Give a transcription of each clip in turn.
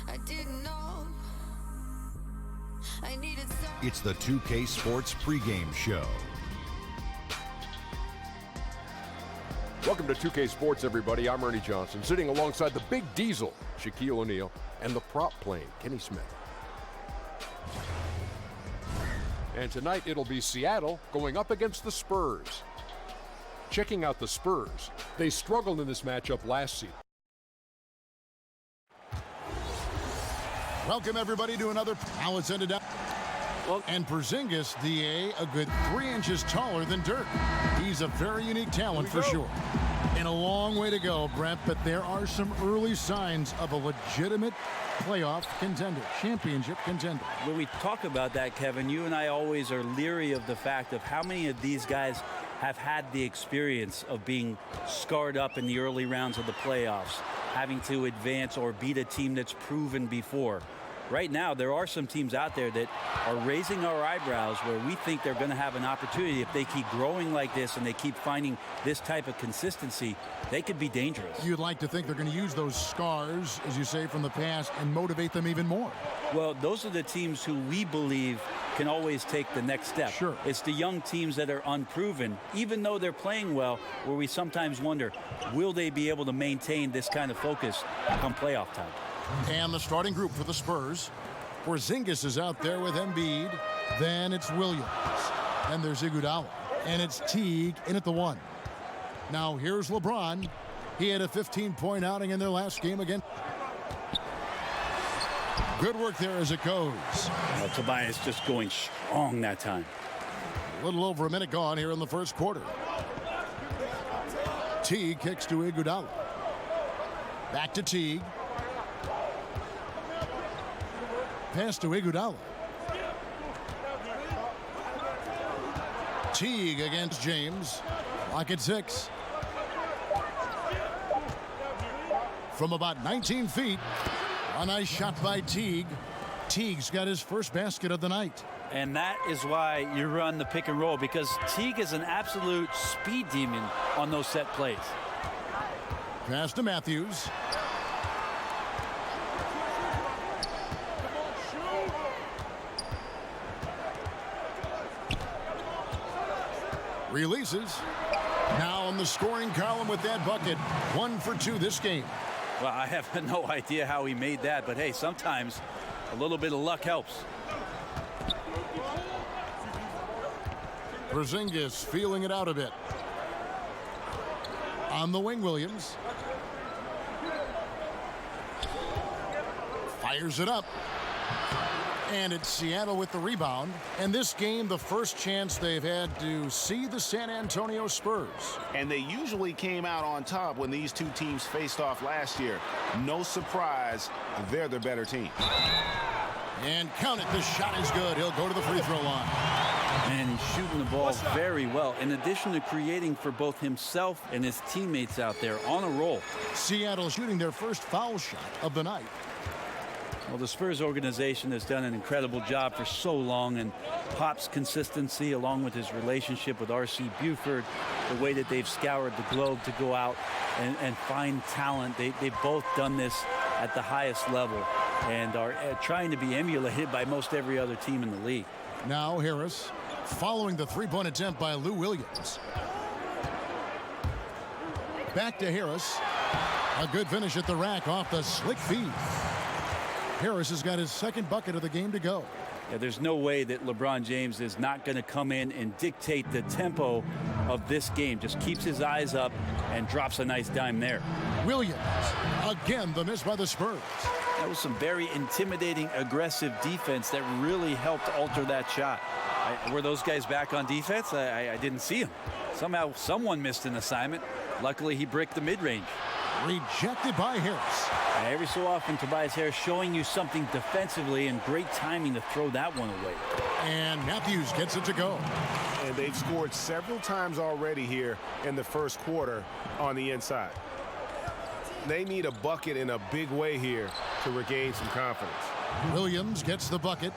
I didn't know I needed some. It's the 2K Sports pregame show. Welcome to 2K Sports, everybody. I'm Ernie Johnson, sitting alongside the big diesel, Shaquille O'Neal, and the prop plane, Kenny Smith. And tonight it'll be Seattle going up against the Spurs. Checking out the Spurs, they struggled in this matchup last season. Welcome, everybody, to another. Now it's ended up. And Porzingis, DA, a good 3 inches taller than Dirk. He's a very unique talent for sure. And a long way to go, Brent, but there are some early signs of a legitimate playoff contender, championship contender. When we talk about that, Kevin, you and I always are leery of the fact of how many of these guys have had the experience of being scarred up in the early rounds of the playoffs, having to advance or beat a team that's proven before. Right now, there are some teams out there that are raising our eyebrows where we think they're going to have an opportunity. If they keep growing like this and they keep finding this type of consistency, they could be dangerous. You'd like to think they're going to use those scars, as you say, from the past and motivate them even more. Well, those are the teams who we believe can always take the next step. Sure. It's the young teams that are unproven, even though they're playing well, where we sometimes wonder, will they be able to maintain this kind of focus come playoff time? And the starting group for the Spurs. Porzingis is out there with Embiid. Then it's Williams. Then there's Iguodala. And it's Teague in at the 1. Now here's LeBron. He had a 15-point outing in their last game again. Good work there as it goes. Well, Tobias just going strong that time. A little over a minute gone here in the first quarter. Teague kicks to Iguodala. Back to Teague. Pass to Iguodala. Teague against James. Lock at 6. From about 19 feet. A nice shot by Teague. Teague's got his first basket of the night. And that is why you run the pick and roll, because Teague is an absolute speed demon on those set plays. Pass to Matthews. Releases. Now on the scoring column with that bucket. 1 for 2 this game. Well, I have no idea how he made that, but hey, sometimes a little bit of luck helps. Porzingis feeling it out a bit. On the wing, Williams. Fires it up. And it's Seattle with the rebound. And this game, the first chance they've had to see the San Antonio Spurs. And they usually came out on top when these two teams faced off last year. No surprise, they're the better team. And count it, the shot is good. He'll go to the free throw line. And he's shooting the ball very well, in addition to creating for both himself and his teammates out there on a roll. Seattle shooting their first foul shot of the night. Well, the Spurs organization has done an incredible job for so long, and Pop's consistency, along with his relationship with R.C. Buford, the way that they've scoured the globe to go out and find talent. They've both done this at the highest level and are trying to be emulated by most every other team in the league. Now Harris, following the three-point attempt by Lou Williams. Back to Harris. A good finish at the rack off the slick feed. Harris has got his second bucket of the game to go. Yeah, there's no way that LeBron James is not going to come in and dictate the tempo of this game. Just keeps his eyes up and drops a nice dime there. Williams, again the miss by the Spurs. That was some very intimidating, aggressive defense that really helped alter that shot. Were those guys back on defense? I didn't see them. Somehow someone missed an assignment. Luckily, he bricked the mid-range. Rejected by Harris. Every so often, Tobias Harris showing you something defensively, and great timing to throw that one away. And Matthews gets it to go. And they've scored several times already here in the first quarter on the inside. They need a bucket in a big way here to regain some confidence. Williams gets the bucket.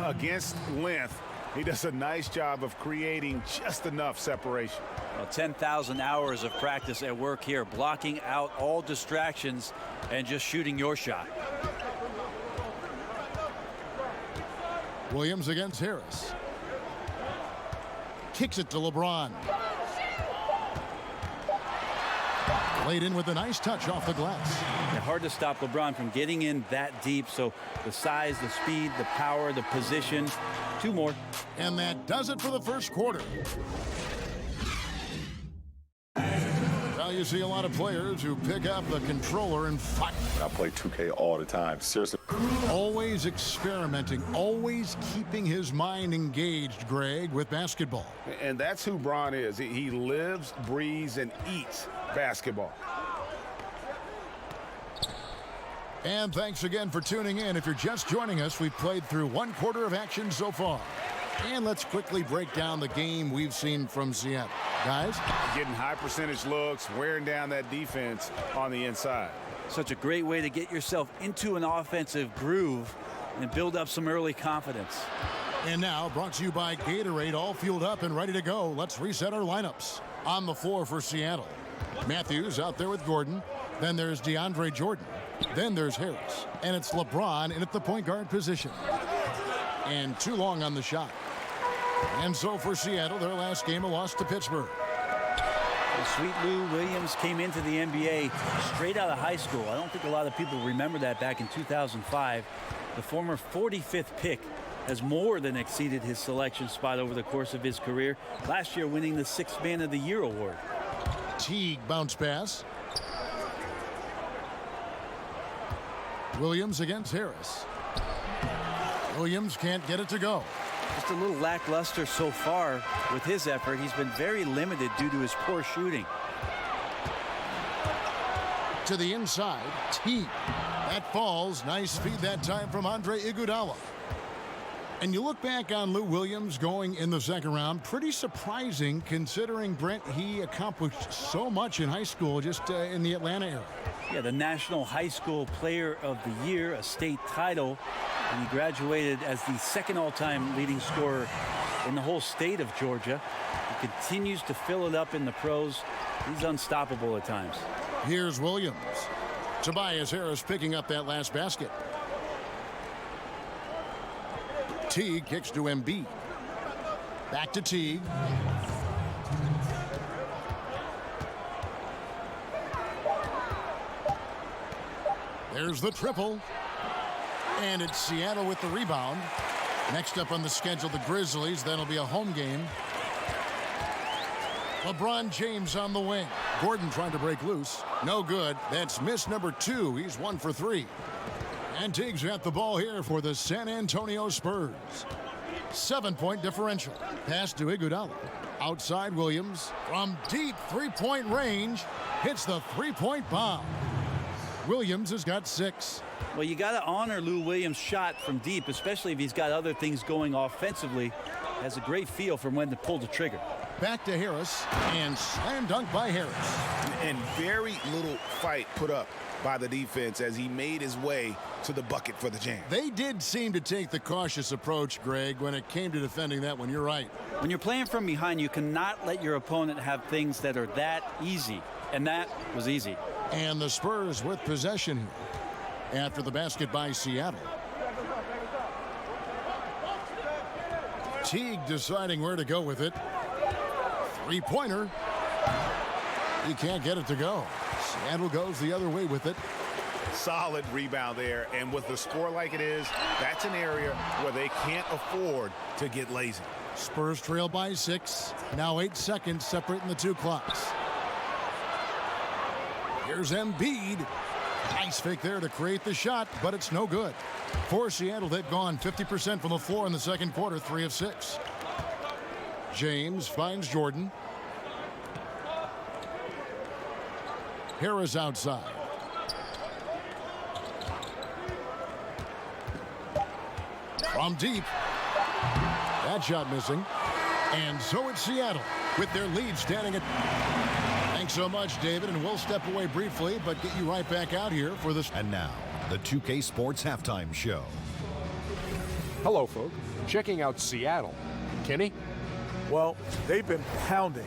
Against length, he does a nice job of creating just enough separation. Well, 10,000 hours of practice at work here, blocking out all distractions and just shooting your shot. Williams against Harris. Kicks it to LeBron. Laid in with a nice touch off the glass. Yeah, hard to stop LeBron from getting in that deep. So the size, the speed, the power, the position. 2 more. And that does it for the first quarter. Well, you see a lot of players who pick up the controller and fight. I play 2K all the time. Seriously. Always experimenting, always keeping his mind engaged, Greg, with basketball. And that's who Bron is. He lives, breathes, and eats basketball. And thanks again for tuning in. If you're just joining us, we've played through 1 quarter of action so far. And let's quickly break down the game we've seen from Seattle. Guys? Getting high percentage looks, wearing down that defense on the inside. Such a great way to get yourself into an offensive groove and build up some early confidence. And now, brought to you by Gatorade, all fueled up and ready to go. Let's reset our lineups. On the floor for Seattle, Matthews out there with Gordon. Then there's DeAndre Jordan. Then there's Harris. And it's LeBron in at the point guard position. And too long on the shot. And so for Seattle, their last game, a loss to Pittsburgh. Sweet Lou Williams came into the NBA straight out of high school. I don't think a lot of people remember that back in 2005. The former 45th pick has more than exceeded his selection spot over the course of his career. Last year winning the 6th Man of the Year award. Teague bounce pass. Williams against Harris. Williams can't get it to go. Just a little lackluster so far with his effort. He's been very limited due to his poor shooting. To the inside, Teague. That falls. Nice speed that time from Andre Iguodala. And you look back on Lou Williams going in the second round, pretty surprising considering, Brent, he accomplished so much in high school just in the Atlanta era. Yeah, the National High School Player of the Year, a state title. And he graduated as the 2nd all-time leading scorer in the whole state of Georgia. He continues to fill it up in the pros. He's unstoppable at times. Here's Williams. Tobias Harris picking up that last basket. Teague kicks to Embiid. Back to Teague. There's the triple. And it's Seattle with the rebound. Next up on the schedule, the Grizzlies. Then it'll be a home game. LeBron James on the wing. Gordon trying to break loose. No good. That's miss number 2. He's 1 for 3. And Teague's got the ball here for the San Antonio Spurs. 7-point differential. Pass to Iguodala. Outside Williams. From deep three-point range. Hits the three-point bomb. Williams has got 6. Well, you got to honor Lou Williams' shot from deep, especially if he's got other things going offensively. Has a great feel for when to pull the trigger. Back to Harris, and slam dunk by Harris. And very little fight put up by the defense as he made his way to the bucket for the jam. They did seem to take the cautious approach, Greg, when it came to defending that one. You're right. When you're playing from behind, you cannot let your opponent have things that are that easy. And that was easy. And the Spurs with possession here after the basket by Seattle. Teague deciding where to go with it. Three-pointer. He can't get it to go. Seattle goes the other way with it. Solid rebound there, and with the score like it is, that's an area where they can't afford to get lazy. Spurs trail by 6. Now 8 seconds separating the 2 clocks. Here's Embiid. Nice fake there to create the shot, but it's no good. For Seattle, they've gone 50% from the floor in the second quarter, 3 of 6. James finds Jordan. Harris outside. From deep. That shot missing. And so it's Seattle with their lead standing at... Thanks so much, David, and we'll step away briefly, but get you right back out here for this. And now, the 2K Sports Halftime Show. Hello, folks. Checking out Seattle. Kenny? Well, they've been pounding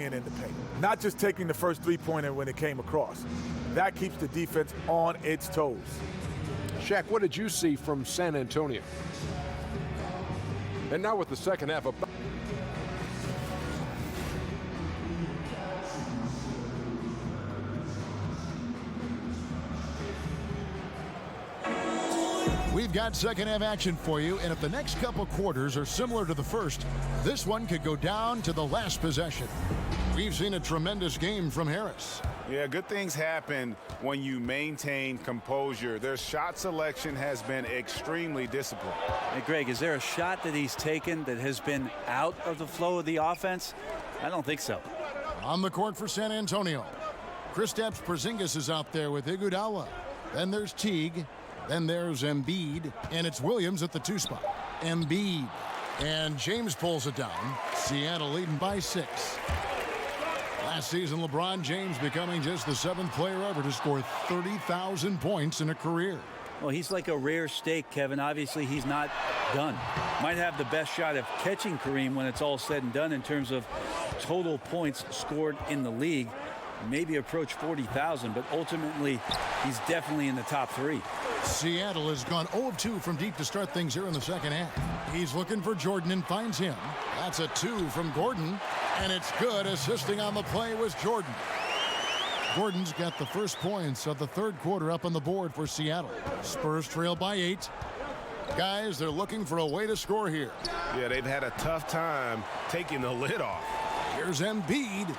it in the paint. Not just taking the first three-pointer when it came across. That keeps the defense on its toes. Shaq, what did you see from San Antonio? And now with the second half of... We've got second half action for you, and if the next couple quarters are similar to the first, this one could go down to the last possession. We've seen a tremendous game from Harris. Yeah, good things happen when you maintain composure. Their shot selection has been extremely disciplined. Hey, Greg, is there a shot that he's taken that has been out of the flow of the offense? I don't think so. On the court for San Antonio, Kristaps Porzingis is out there with Iguodala. Then there's Teague. Then there's Embiid, and it's Williams at the 2 spot. Embiid, and James pulls it down. Seattle leading by 6. Last season, LeBron James becoming just the 7th player ever to score 30,000 points in a career. Well, he's like a rare steak, Kevin. Obviously, he's not done. Might have the best shot of catching Kareem when it's all said and done in terms of total points scored in the league. Maybe approach 40,000, but ultimately, he's definitely in the top 3. Seattle has gone 0 of 2 from deep to start things here in the second half. He's looking for Jordan and finds him. That's a 2 from Gordon, and it's good. Assisting on the play was Jordan. Gordon's got the first points of the third quarter up on the board for Seattle. Spurs trail by 8. Guys, they're looking for a way to score here. Yeah, they've had a tough time taking the lid off. Here's Embiid.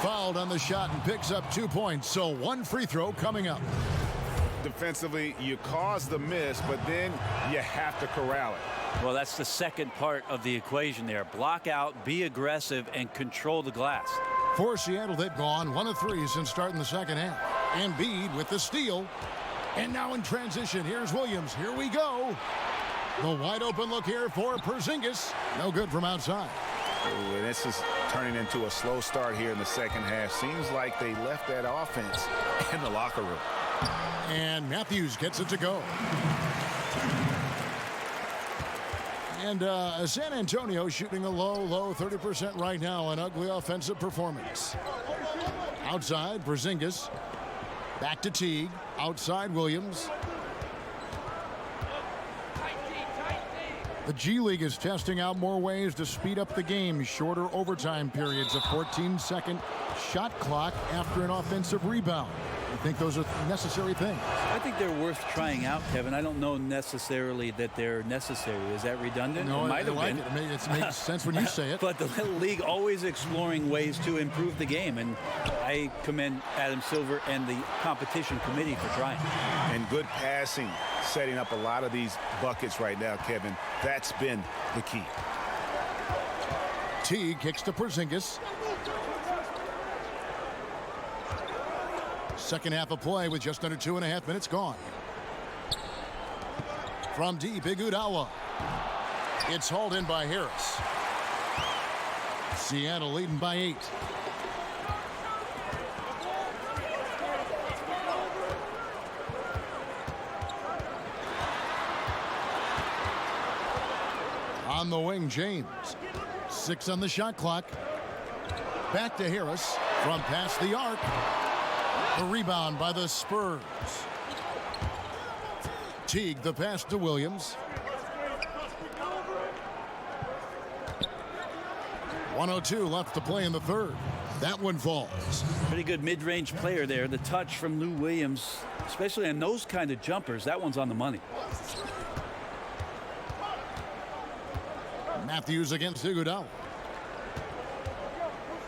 Fouled on the shot and picks up 2 points, so 1 free throw coming up. Defensively, you cause the miss, but then you have to corral it. Well, that's the second part of the equation there. Block out, be aggressive, and control the glass. For Seattle, they've gone 1 of 3 since starting the second half. Embiid with the steal. And now in transition, here's Williams. Here we go. The wide open look here for Porzingis. No good from outside. Ooh, and this is turning into a slow start here in the second half. Seems like they left that offense in the locker room. And Matthews gets it to go. And San Antonio shooting a low 30% right now. An ugly offensive performance. Outside, Porzingis. Back to Teague. Outside, Williams. The G League is testing out more ways to speed up the game. Shorter overtime periods, a 14-second shot clock after an offensive rebound. I think those are necessary things. I think they're worth trying out, Kevin. I don't know necessarily that they're necessary. Is that redundant? No, it might have been. It makes sense when you say it. But the league always exploring ways to improve the game, and I commend Adam Silver and the competition committee for trying. And good passing, setting up a lot of these buckets right now, Kevin. That's been the key. Teague kicks to Porzingis. Second half of play with just under 2.5 minutes gone. From deep, Iguodala. It's hauled in by Harris. Seattle leading by 8. On the wing, James. 6 on the shot clock. Back to Harris from past the arc. A rebound by the Spurs. Teague the pass to Williams. 1:02 left to play in the third. That one falls. Pretty good mid-range player there. The touch from Lou Williams, especially on those kind of jumpers, that one's on the money. Matthews against Iguodala.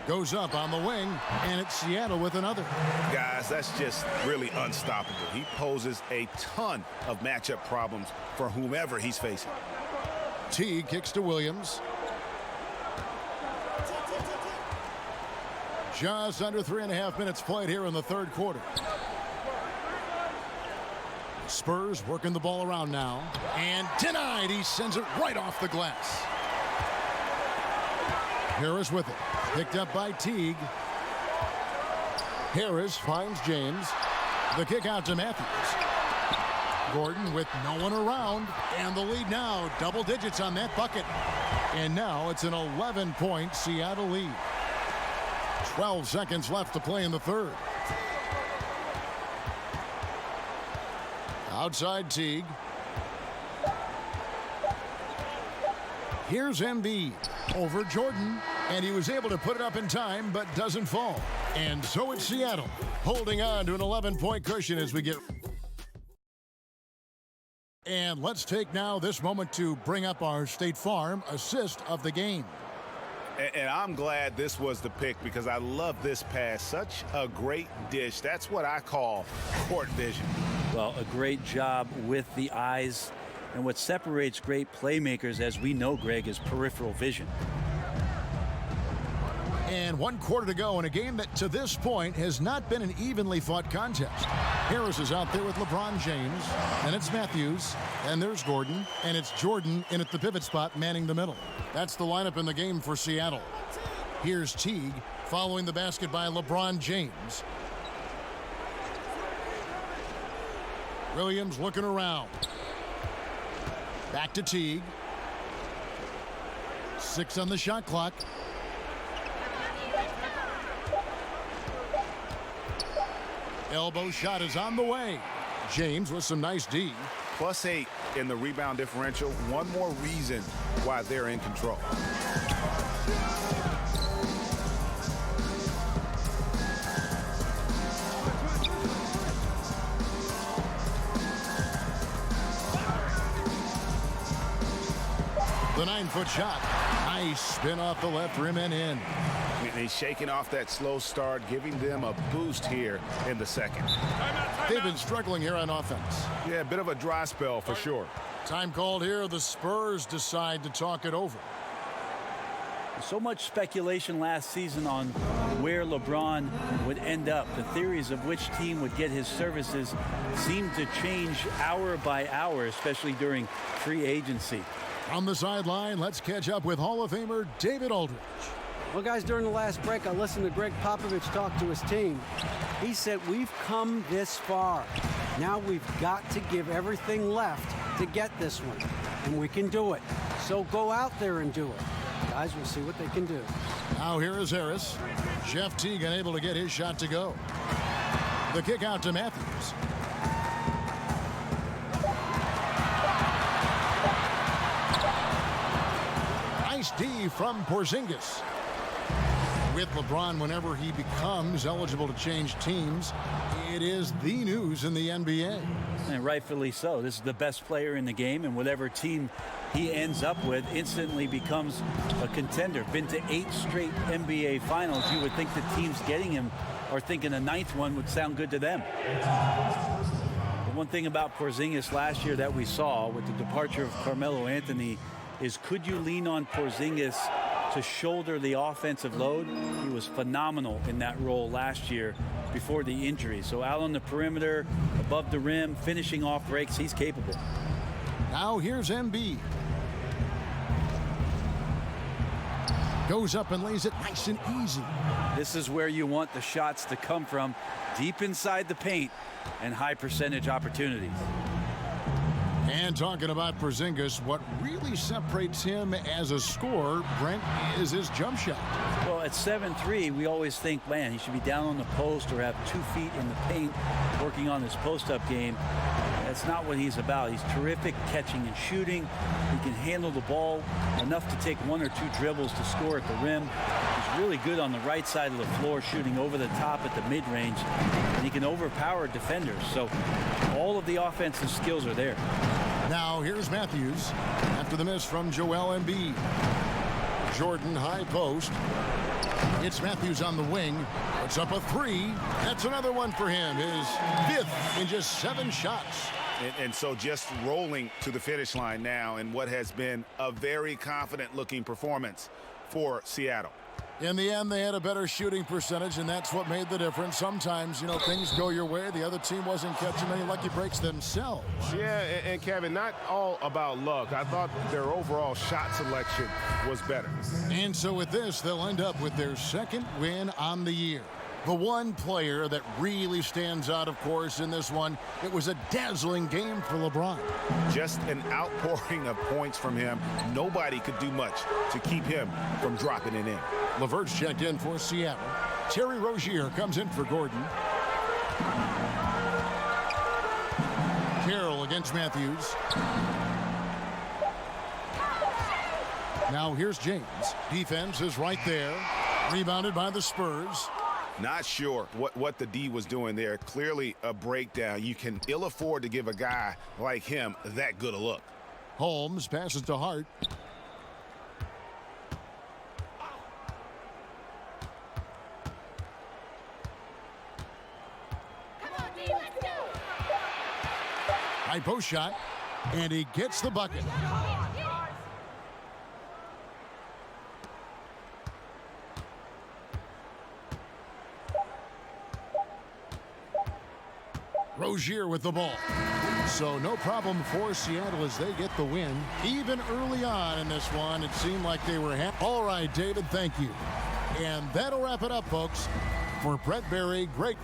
Goes up on the wing, and it's Seattle with another. Guys, that's just really unstoppable. He poses a ton of matchup problems for whomever he's facing. Teague kicks to Williams. Just under 3.5 minutes played here in the third quarter. Spurs working the ball around now. And denied. He sends it right off the glass. Harris with it. Picked up by Teague. Harris finds James. The kick out to Matthews. Gordon with no one around. And the lead now, double digits on that bucket. And now it's an 11-point Seattle lead. 12 seconds left to play in the third. Outside Teague. Here's Embiid over Jordan, and he was able to put it up in time, but doesn't fall. And so it's Seattle, holding on to an 11-point cushion as we get. And let's take now this moment to bring up our State Farm assist of the game. And I'm glad this was the pick because I love this pass. Such a great dish. That's what I call court vision. Well, a great job with the eyes. And what separates great playmakers, as we know, Greg, is peripheral vision. And 1 quarter to go in a game that to this point has not been an evenly fought contest. Harris is out there with LeBron James, and it's Matthews, and there's Gordon, and it's Jordan in at the pivot spot manning the middle. That's the lineup in the game for Seattle. Here's Teague following the basket by LeBron James. Williams looking around. Back to Teague. 6 on the shot clock. Elbow shot is on the way. James with some nice D. +8 in the rebound differential. One more reason why they're in control. The 9-foot shot. Nice spin off the left rim and in. And he's shaking off that slow start, giving them a boost here in the second. They've been struggling here on offense. Yeah, a bit of a dry spell for sure. Time called here. The Spurs decide to talk it over. So much speculation last season on where LeBron would end up. The theories of which team would get his services seem to change hour by hour, especially during free agency. On the sideline, let's catch up with Hall of Famer David Aldridge. Well, guys, during the last break, I listened to Greg Popovich talk to his team. He said, we've come this far. Now we've got to give everything left to get this one. And we can do it. So go out there and do it. Guys, we'll see what they can do. Now here is Harris. Jeff Teague unable to get his shot to go. The kick out to Matthews. Nice D from Porzingis. With LeBron, whenever he becomes eligible to change teams, it is the news in the NBA. And rightfully so. This is the best player in the game, and whatever team he ends up with instantly becomes a contender. Been to 8 straight NBA finals. You would think the teams getting him are thinking a 9th one would sound good to them. The one thing about Porzingis last year that we saw with the departure of Carmelo Anthony is, could you lean on Porzingis to shoulder the offensive load? He was phenomenal in that role last year before the injury. So out on the perimeter, above the rim, finishing off breaks, he's capable. Now here's Embiid. Goes up and lays it nice and easy. This is where you want the shots to come from, deep inside the paint and high percentage opportunities. And talking about Porzingis, what really separates him as a scorer, Brent, is his jump shot. Well, at 7'3", we always think, man, he should be down on the post or have 2 feet in the paint working on his post-up game. That's not what he's about. He's terrific catching and shooting. He can handle the ball enough to take 1 or 2 dribbles to score at the rim. He's really good on the right side of the floor, shooting over the top at the mid-range. And he can overpower defenders. So all of the offensive skills are there. Now here's Matthews after the miss from Joel Embiid. Jordan high post. It's Matthews on the wing. Puts up a 3. That's another one for him. His 5th in just 7 shots. And so just rolling to the finish line now in what has been a very confident-looking performance for Seattle. In the end, they had a better shooting percentage, and that's what made the difference. Sometimes, you know, things go your way. The other team wasn't catching many lucky breaks themselves. Yeah, and Kevin, not all about luck. I thought their overall shot selection was better. And so with this, they'll end up with their 2nd win on the year. The one player that really stands out, of course, in this one, it was a dazzling game for LeBron. Just an outpouring of points from him. Nobody could do much to keep him from dropping it in. LeVert's checked in for Seattle. Terry Rozier comes in for Gordon. Carroll against Matthews. Now here's James. Defense is right there. Rebounded by the Spurs. Not sure what the D was doing there. Clearly a breakdown. You can ill afford to give a guy like him that good a look. Holmes passes to Hart. High post shot, and he gets the bucket. Rozier with the ball. So no problem for Seattle as they get the win. Even early on in this one, it seemed like they were all right, David, thank you. And that'll wrap it up, folks. For Brett Berry, Greg